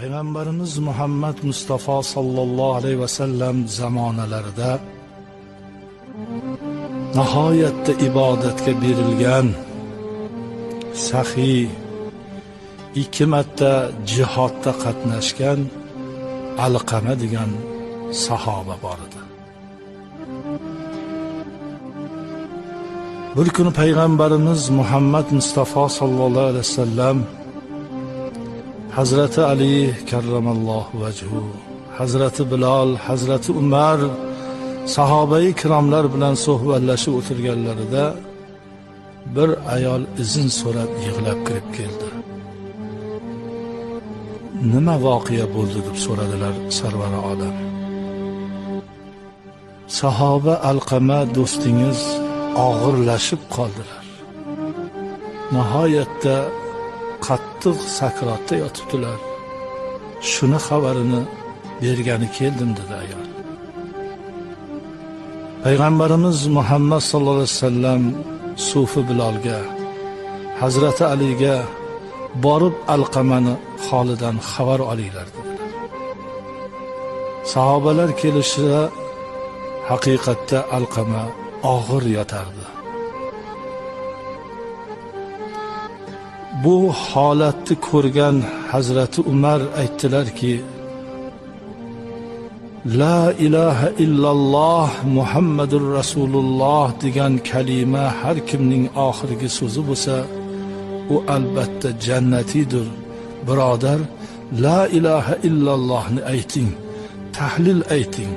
Peygamberimiz Muhammed Mustafa sallallahu aleyhi ve sellem zamonalarida nihoyatda ibodatga berilgan, sahiy, 2 marta jihodda qatnashgan Alqama degan sahoba bor edi. Bir kuni Peygamberimiz Muhammed Mustafa sallallahu aleyhi ve sellem Hazreti Ali karramallohu vajhu, Hazreti Bilal, Hazreti Umar sahobai kiromlar bilan suhbatlashib o'tirganlarida bir ayol izin so'rab yig'lab kirib keldi. Nima voqea bo'ldi deb so'radilar sarvari olam. Sahoba Alqama do'stingiz og'irlashib qoldilar. Nihoyatda qattiq sakratda yotibdilar. Shuni xabarini bergani keldim dedi ayol. Peygamberimiz Muhammed sallallohu alayhi vasallam Sufi Bilalga, Hazreti Aliga borib Alqamani holidan xabar olinglar dedilar. Sahobalar kelishida haqiqatda Alqama og'ir yotardi. Bu holatni ko'rgan Hazrati Umar aytdilarki, La ilaha illalloh Muhammadur Rasululloh degan kalima har kimning oxirgi so'zi bo'lsa, u albatta jannatidir. Birodar, La ilaha illallohni ayting, tahlil ayting.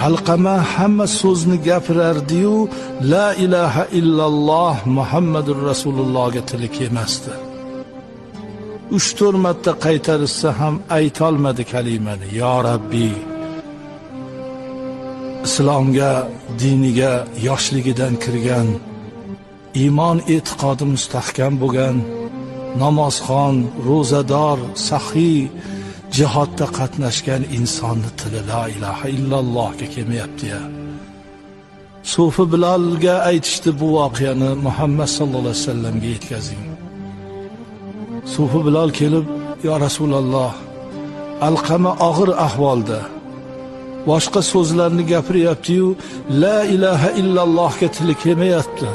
Alqama hamma so'zni gapirardi-yu, La ilaha illalloh Muhammadur Rasulullohga tili kelmasdi. 3-4 marta qaytarishsa ham aytolmadi kalimani. Ya Rabbi, islomga, diniga yoshligidan kirgan, iymon e'tiqodi mustahkam bo'lgan, namozxon, ro'zador, sahiy, jihodda qatnashgan insonni tili la ilaha illallohga kelmayapti-ya. Sufi Bilalga aytishdi bu voqeani Muhammad sallallohu alayhi vasallamga yetkazing. Sufi Bilal kelib, ya Rasululloh, Alqama og'ir ahvolda, boshqa so'zlarni gapiryapti-yu, la ilaha illallohga tili kelmayapti.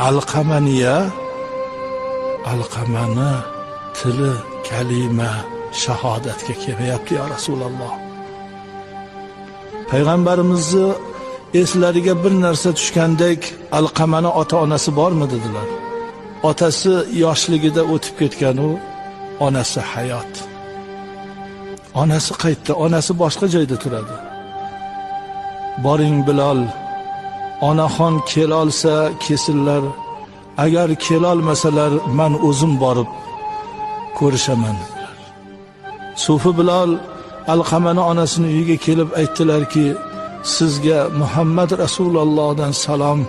Alqamaniya, Alqamani tili kalima shahodatga kelmayapti ya Rasululloh. Payg'ambarimizni eslariga bir narsa tushgandek, Alqamani ota-onasi bormi dedilar. Otasi yoshligida o'tib ketgan, u onasi hayot. Onasi qaytdi, onasi boshqa joyda turadi. Boring Bilal, onaxon kelolsa kesillar, agar kelolmasalar men o'zim borib ko'rishaman. Sufi Bilal Alqamani onasini uyiga kelib aytdilarki, sizga Muhammad Rasulullohdan salom.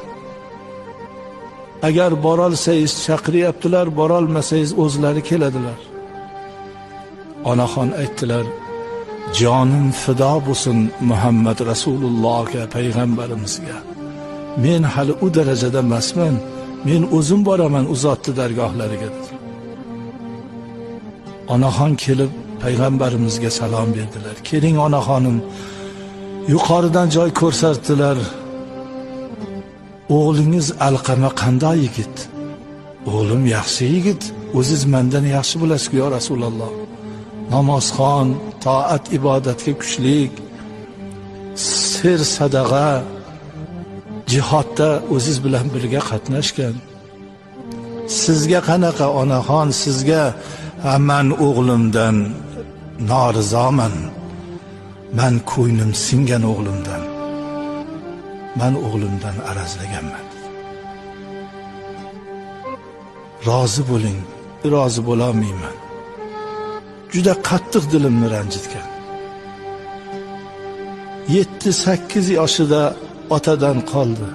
Agar borolsangiz chaqiryaptilar, borolmasangiz o'zlari keladilar. Onaxon aytdilar, jonim fido bo'lsin Muhammad Rasulullohga, payg'ambarimizga. Men hali u darajada emasman, men o'zim boraman u zotning dargohlariga. Onaxon kelib payg'ambarimizga salom berdilar. Keling onaxonim, yuqoridan joy ko'rsatdilar. O'g'lingiz Alqama qanday yigit? O'g'lim yaxshi yigit, o'zingiz mendan yaxshi bilasiz-ku ya Rasululloh. Namozxon, toat ibodatga kuchlik, sir sadaqa, jihodda o'zingiz bilan birga qatnashgan. Sizga qanaqa onaxon, sizga men o'g'limdan norizoman. Men ko'nglim singan o'g'limdan. Men o'g'limdan arazlaganman. Rozi bo'ling, rozi bo'la olmayman. Juda qattiq dilimni ranjitgan. 7-8 yoshida otadan qoldi.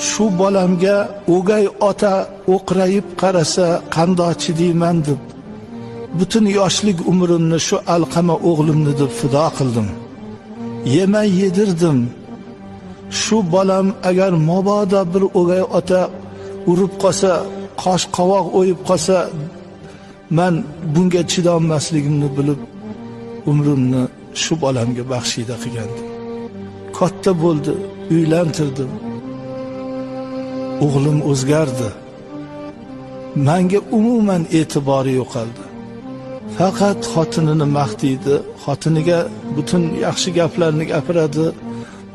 Shu bolamga o'gay ota o'qrayib qarasa qandoq chidayman deb butun yoshlik umrimni shu Alqama o'g'limni deb fido qildim. Yemay yedirdim. Shu bolam agar mabodo bir o'gay ota urib qolsa, qosh qovoq o'yib qolsa, men bunga chidolmasligimni bilib umrimni shu bolamga baxshida qilgandim. Katta bo'ldi, uylantirdim. O'g'lim o'zgardi. Menga umuman e'tibori yo'qoldi. Faqat xotinini maqtaydi, xotiniga butun yaxshi gaplarni gapiradi.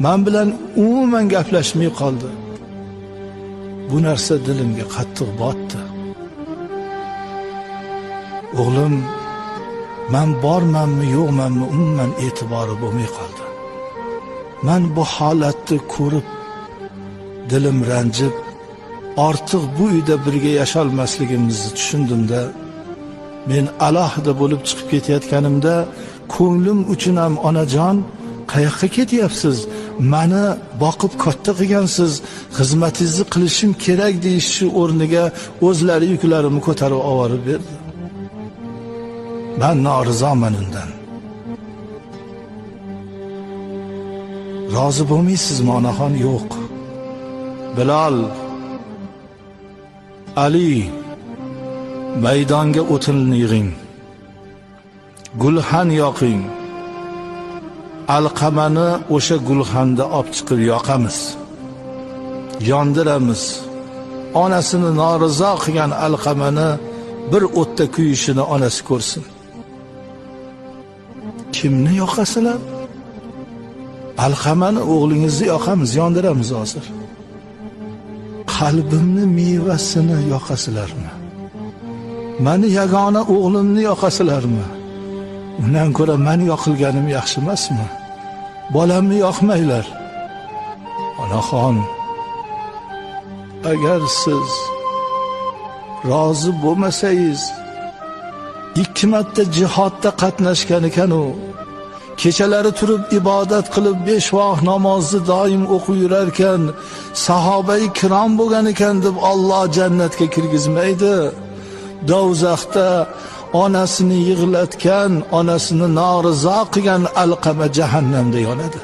Men bilan umuman gaplashmay qoldi. Bu narsa dilimga qattiq botdi. O'g'lim men bormanmi yo'qmanmi umuman e'tibori bo'lmay qoldi. Men bu holatni ko'rib dilim ranjib, ortiq bu uyda birga yasholmasligimizni tushundimda, men alohida bo'lib chiqib ketayotganimda ko'nglim uchun ham onajon, qayoqqa ketyapsiz? Meni boqib katta qilgansiz, xizmatingizni qilishim kerak deyish o'rniga o'zlari yuklarimni ko'tarib olib berdi. Ben norizoman undan. Rozi bo'lmaysizmi onaxon? Yo'q. Bilal, Ali, maydonga o'tinni yig'ing. Gulxan yoqing. Alqamani o'sha gulxanda olib chiqib yoqamiz. Yondiramiz. Onasini norizo qilgan Alqamani bir o'tda kuyishini onasi ko'rsin. Kimni yoqasizlar? Alqamani o'g'lingizni yoqamiz, yondiramiz hozir. Qalbimni mevasini yoqasizlarmi? Meni yagona o'g'limni yoqasizlarmi? Undan ko'ra men yoqilganim yaxshi emasmi? Bolamni yoqmaylar. Onaxon, agar siz rozi bo'lmasangiz, 2 marta jihodda qatnashgan ekan u. Kechalari turib ibodat qilib 5 vaqt namozni doim o'qib yurar ekan, sahobai kirom bo'lgan ekan deb Alloh jannatga kirgizmaydi. Do'zaxda onasini yig'latgan, onasini norizo qilgan Alqama jahannamda yonadi.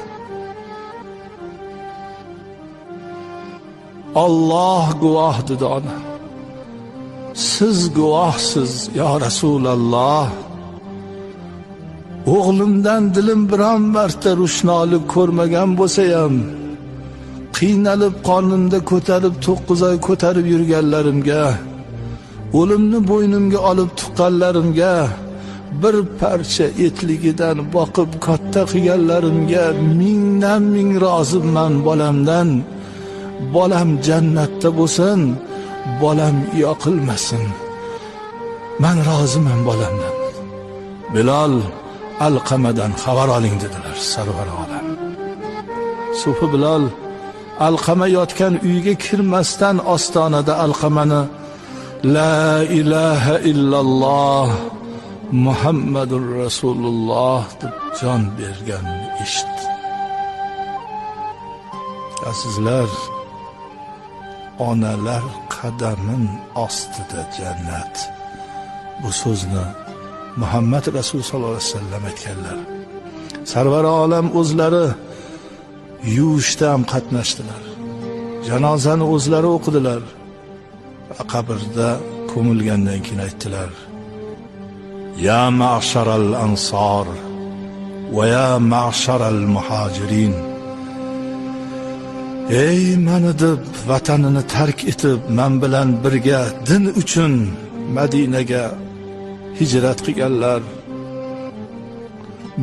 Alloh guvoh dedi ona. Siz guvohsiz ya Rasululloh. O'g'limdan dilim biron marta rushnolik ko'rmagan bo'lsa ham, qiynalib qonimda ko'tarib 9 oy ko'tarib yurganlarimga, o'limni bo'ynimga olib tuqqanlarimga, bir parcha etligidan boqib katta qilganlarimga mingdan ming roziman bolamdan. Bolam jannatda bo'lsin, bolam yoqilmasin. Men roziman bolamdan. Bilal, Alqamadan xabar oling dedilar Sarvar olam. Sufi Bilal Alqama yotgan uyga kirmasdan ostonada Alqamani La ilaha illalloh Muhammadur Rasululloh deb jon berganini eshitdi. Azizlar, onalar qadamin ostida jannat. Bu so'zni Muhammad Rasul sallallohu alayhi vasallam aytganlar. Sarvar olam o'zlari yuvishda ham qatnashdilar. Janozani o'zlari o'qidilar. Qabrda ko'milgandan keyin aytdilar: Ya ma'sharal ansor va ya ma'sharal muhajirin. Ey meni deb vatanini tark etib, men bilan birga din uchun Madinaga hijrat qilganlar,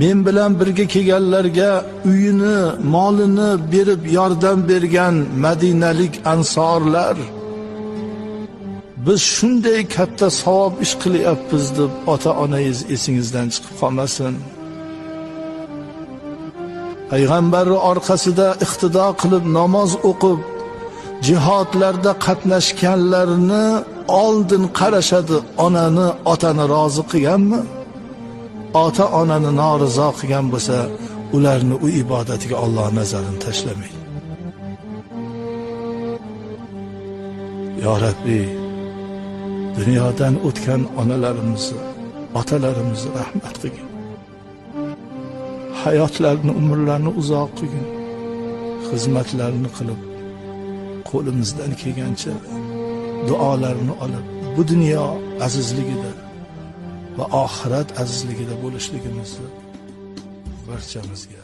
men bilan birga kelganlarga uyini, molini berib yordam bergan madinalik ansorlar, biz shunday katta savob ish qilyapmiz deb ota-onangiz esingizdan chiqib qolmasin. Payg'ambarning orqasida iqtido qilib namoz o'qib, jihodlarda qatnashganlarni oldin qarashadi. Onani, otani rozi qilganmi? Ota-onani norizo qilgan bo'lsa, ularni u ibodatiga Alloh nazarini tashlamaydi. Ya Rabbi, dunyodan o'tgan onalarimizni, otalarimizni rahmat qilgin. Hayotlarini, umrlarini uzoq qilgin. Xizmatlarini qilib, qo'limizdan kelgancha duolarni olib, bu dunyo azizligida va oxirat azizligida bo'lishligimizni barchamizga